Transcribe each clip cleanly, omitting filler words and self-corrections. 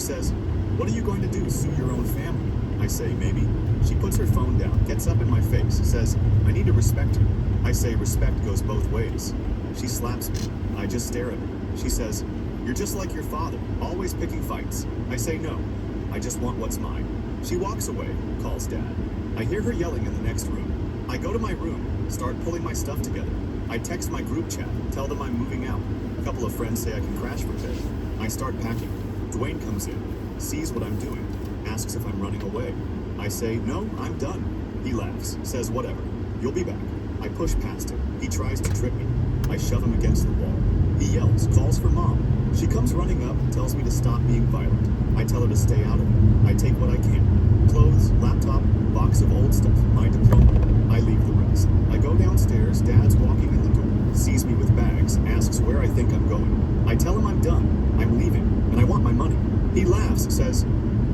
says, "What are you going to do, sue your own family?" I say, "Maybe." She puts her phone down, gets up in my face, says, "I need to respect you." I say, "Respect goes both ways." She slaps me. I just stare at her. She says, "You're just like your father, always picking fights." I say, "No, I just want what's mine." She walks away, calls Dad. I hear her yelling in the next room. I go to my room, start pulling my stuff together. I text my group chat, tell them I'm moving out. A couple of friends say I can crash for a bit. I start packing. Dwayne comes in, sees what I'm doing, asks if I'm running away. I say, "No, I'm done." He laughs, says, "Whatever, you'll be back." I push past him. He tries to trip me. I shove him against the wall. He yells, calls for Mom. She comes running up, tells me to stop being violent. I tell her to stay out of it. I take what I can. Clothes, laptop, box of old stuff, my diploma. I leave the rest. I go downstairs, Dad's walking in the door, sees me with bags, asks where I think I'm going. I tell him I'm done, I'm leaving, and I want my money. He laughs, says,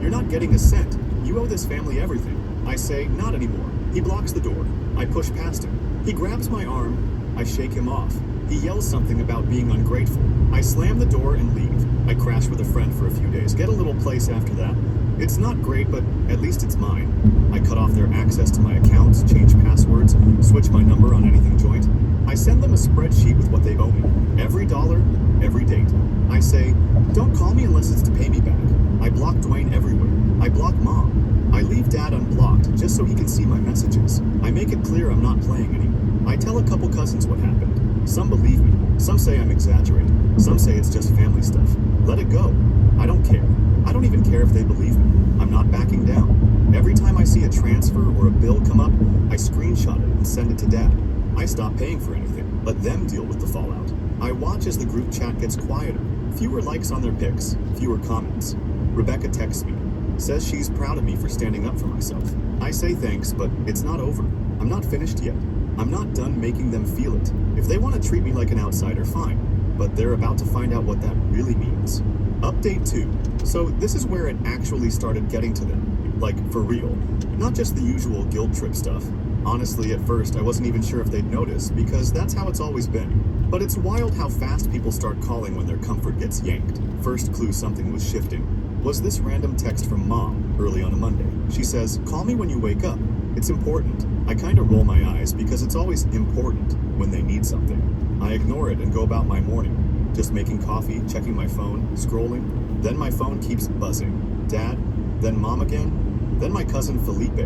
"You're not getting a cent. You owe this family everything." I say, "Not anymore." He blocks the door. I push past him. He grabs my arm. I shake him off. He yells something about being ungrateful. I slam the door and leave. I crash with a friend for a few days, get a little place after that. It's not great, but at least it's mine. I cut off their access to my accounts, change passwords, switch my number on anything joint. I send them a spreadsheet with what they owe me. Every dollar, every date. I say, "Don't call me unless it's to pay me back." I block Dwayne everywhere. I block Mom. I leave Dad unblocked just so he can see my messages. I make it clear I'm not playing anymore. I tell a couple cousins what happened. Some believe me. Some say I'm exaggerating. Some say it's just family stuff. Let it go. I don't care. I don't even care if they believe me. I'm not backing down. Every time I see a transfer or a bill come up, I screenshot it and send it to Dad. I stop paying for anything. Let them deal with the fallout. I watch as the group chat gets quieter. Fewer likes on their pics. Fewer comments. Rebecca texts me. Says she's proud of me for standing up for myself. I say thanks, but it's not over. I'm not finished yet. I'm not done making them feel it. If they want to treat me like an outsider, fine. But they're about to find out what that really means. Update 2. So this is where it actually started getting to them. Like, for real. Not just the usual guilt trip stuff. Honestly, at first, I wasn't even sure if they'd notice, because that's how it's always been. But it's wild how fast people start calling when their comfort gets yanked. First clue something was shifting was this random text from Mom early on a Monday. She says, "Call me when you wake up. It's important." I kind of roll my eyes because it's always important when they need something. I ignore it and go about my morning, just making coffee, checking my phone, scrolling. Then my phone keeps buzzing. Dad, then Mom again, then my cousin Felipe,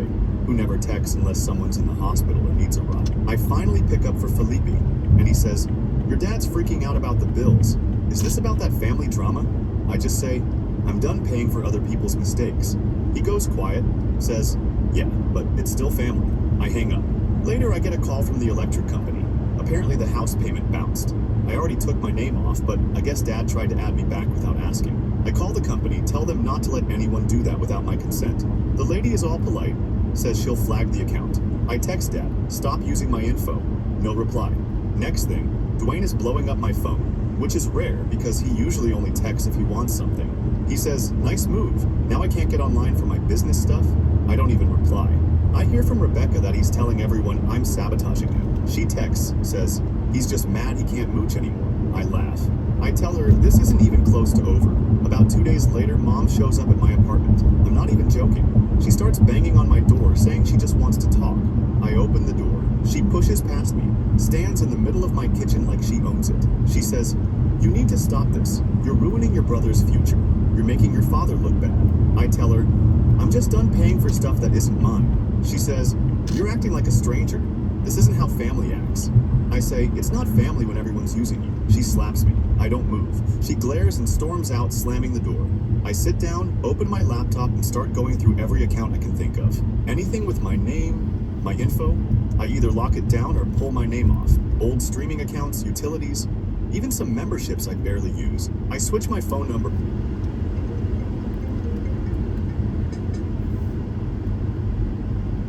who never texts unless someone's in the hospital or needs a ride. I finally pick up for Felipe, and he says, "Your dad's freaking out about the bills. Is this about that family drama?" I just say, "I'm done paying for other people's mistakes." He goes quiet, says, "Yeah, but it's still family." I hang up. Later, I get a call from the electric company. Apparently, the house payment bounced. I already took my name off, but I guess Dad tried to add me back without asking. I call the company, tell them not to let anyone do that without my consent. The lady is all polite, says she'll flag the account. I text Dad, "Stop using my info." No reply. Next thing, Dwayne is blowing up my phone, which is rare because he usually only texts if he wants something. He says, "Nice move. Now I can't get online for my business stuff." I don't even reply. I hear from Rebecca that he's telling everyone I'm sabotaging him. She texts, says, "He's just mad he can't mooch anymore." I laugh. I tell her this isn't even close to over. About 2 days later, Mom shows up at my apartment. I'm not even joking. She starts banging on my door, saying she just wants to talk. I open the door. She pushes past me, stands in the middle of my kitchen like she owns it. She says, "You need to stop this. You're ruining your brother's future. You're making your father look bad." I tell her, "I'm just done paying for stuff that isn't mine." She says, "You're acting like a stranger. This isn't how family acts." I say, "It's not family when everyone's using you." She slaps me. I don't move. She glares and storms out, slamming the door. I sit down, open my laptop, and start going through every account I can think of. Anything with my name, my info, I either lock it down or pull my name off. Old streaming accounts, utilities, even some memberships I barely use. I switch my phone number.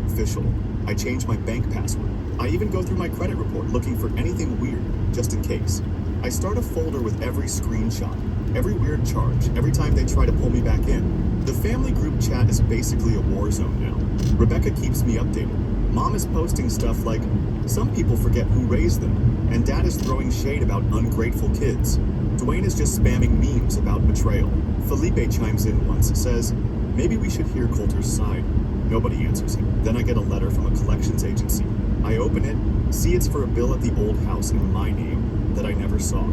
Official. I change my bank password. I even go through my credit report looking for anything weird, just in case. I start a folder with every screenshot, every weird charge, every time they try to pull me back in. The family group chat is basically a war zone now. Rebecca keeps me updated. Mom is posting stuff like, "Some people forget who raised them," and Dad is throwing shade about ungrateful kids. Dwayne is just spamming memes about betrayal. Felipe chimes in once, says, maybe we should hear Coulter's side. Nobody answers him. Then I get a letter from a collections agency. I open it, see it's for a bill at the old house in my name that I never saw.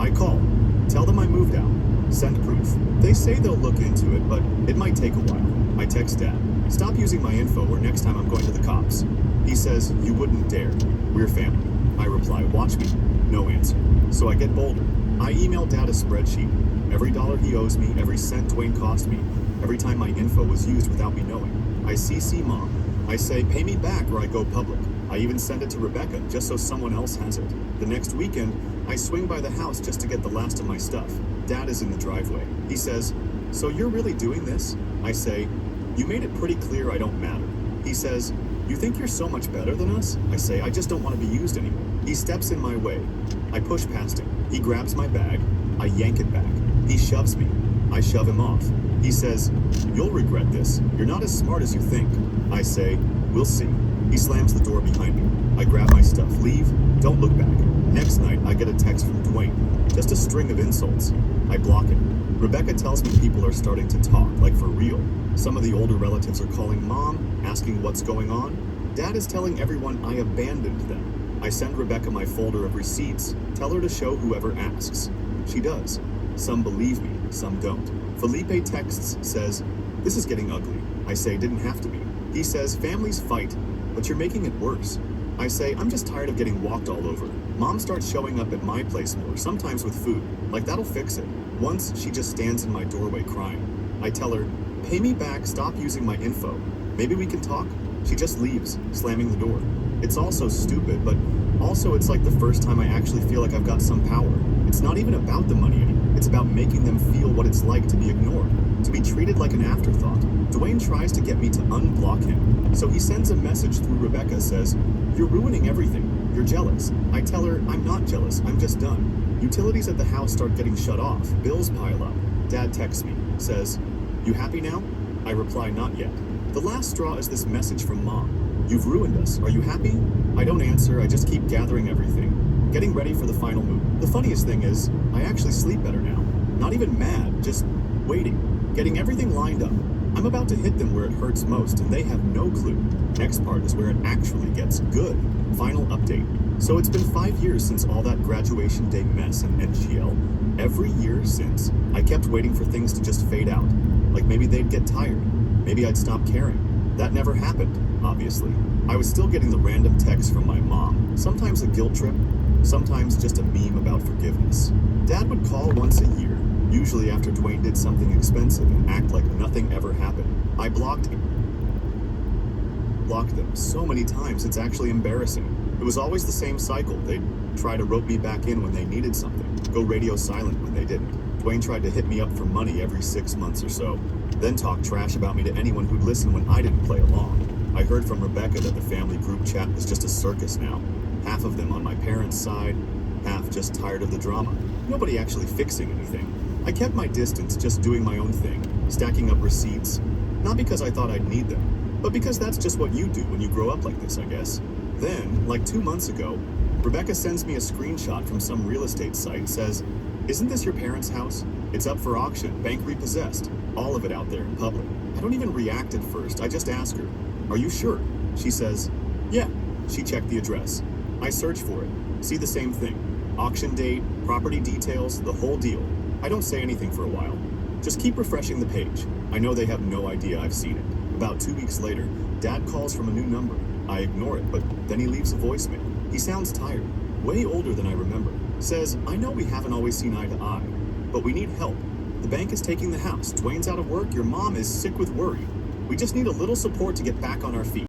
I call, tell them I moved out, send proof. They say they'll look into it, but it might take a while. I text Dad, stop using my info or next time I'm going to the cops. He says, you wouldn't dare. We're family. I reply, watch me. No answer. So I get bolder. I email Dad a spreadsheet. Every dollar he owes me, every cent Dwayne cost me, every time my info was used without me knowing. I CC Mom. I say, pay me back or I go public. I even send it to Rebecca just so someone else has it. The next weekend, I swing by the house just to get the last of my stuff. Dad is in the driveway. He says, so you're really doing this? I say, you made it pretty clear I don't matter. He says, you think you're so much better than us? I say, I just don't want to be used anymore. He steps in my way. I push past him. He grabs my bag. I yank it back. He shoves me. I shove him off. He says, you'll regret this. You're not as smart as you think. I say, we'll see. He slams the door behind me. I grab my stuff, leave, don't look back. Next night, I get a text from Dwayne. Just a string of insults. I block it. Rebecca tells me people are starting to talk, like for real. Some of the older relatives are calling Mom, asking what's going on. Dad is telling everyone I abandoned them. I send Rebecca my folder of receipts, tell her to show whoever asks. She does. Some believe me, some don't. Felipe texts, says, this is getting ugly. I say, didn't have to be. He says, families fight, but you're making it worse. I say, I'm just tired of getting walked all over. Mom starts showing up at my place more, sometimes with food. Like, that'll fix it. Once, she just stands in my doorway crying. I tell her, pay me back, stop using my info. Maybe we can talk? She just leaves, slamming the door. It's all so stupid, but also it's like the first time I actually feel like I've got some power. It's not even about the money anymore. It's about making them feel what it's like to be ignored, to be treated like an afterthought. Dwayne tries to get me to unblock him. So he sends a message through Rebecca, says, you're ruining everything. You're jealous. I tell her, I'm not jealous. I'm just done. Utilities at the house start getting shut off. Bills pile up. Dad texts me, says, you happy now? I reply, not yet. The last straw is this message from Mom. You've ruined us. Are you happy? I don't answer. I just keep gathering everything, getting ready for the final move. The funniest thing is, I actually sleep better now. Not even mad, just waiting, getting everything lined up. I'm about to hit them where it hurts most, and they have no clue. Next part is where it actually gets good. Final update. So it's been 5 years since all that graduation day mess and NGL. Every year since, I kept waiting for things to just fade out. Like maybe they'd get tired. Maybe I'd stop caring. That never happened, obviously. I was still getting the random texts from my mom. Sometimes a guilt trip, sometimes just a meme about forgiveness. Dad would call once a year, usually after Dwayne did something expensive, and act like nothing ever happened. I blocked them so many times it's actually embarrassing. It was always the same cycle. They'd try to rope me back in when they needed something, go radio silent when they didn't. Dwayne tried to hit me up for money every 6 months or so, then talk trash about me to anyone who'd listen when I didn't play along. I heard from Rebecca that the family group chat was just a circus now. Half of them on my parents' side, half just tired of the drama. Nobody actually fixing anything. I kept my distance, just doing my own thing, stacking up receipts. Not because I thought I'd need them, but because that's just what you do when you grow up like this, I guess. Then, like 2 months ago, Rebecca sends me a screenshot from some real estate site, says, isn't this your parents' house? It's up for auction, bank repossessed. All of it out there in public. I don't even react at first, I just ask her, are you sure? She says, yeah. She checked the address. I search for it, see the same thing. Auction date, property details, the whole deal. I don't say anything for a while. Just keep refreshing the page. I know they have no idea I've seen it. About 2 weeks later, Dad calls from a new number. I ignore it, but then he leaves a voicemail. He sounds tired, way older than I remember. Says, I know we haven't always seen eye to eye, but we need help. The bank is taking the house. Dwayne's out of work. Your mom is sick with worry. We just need a little support to get back on our feet.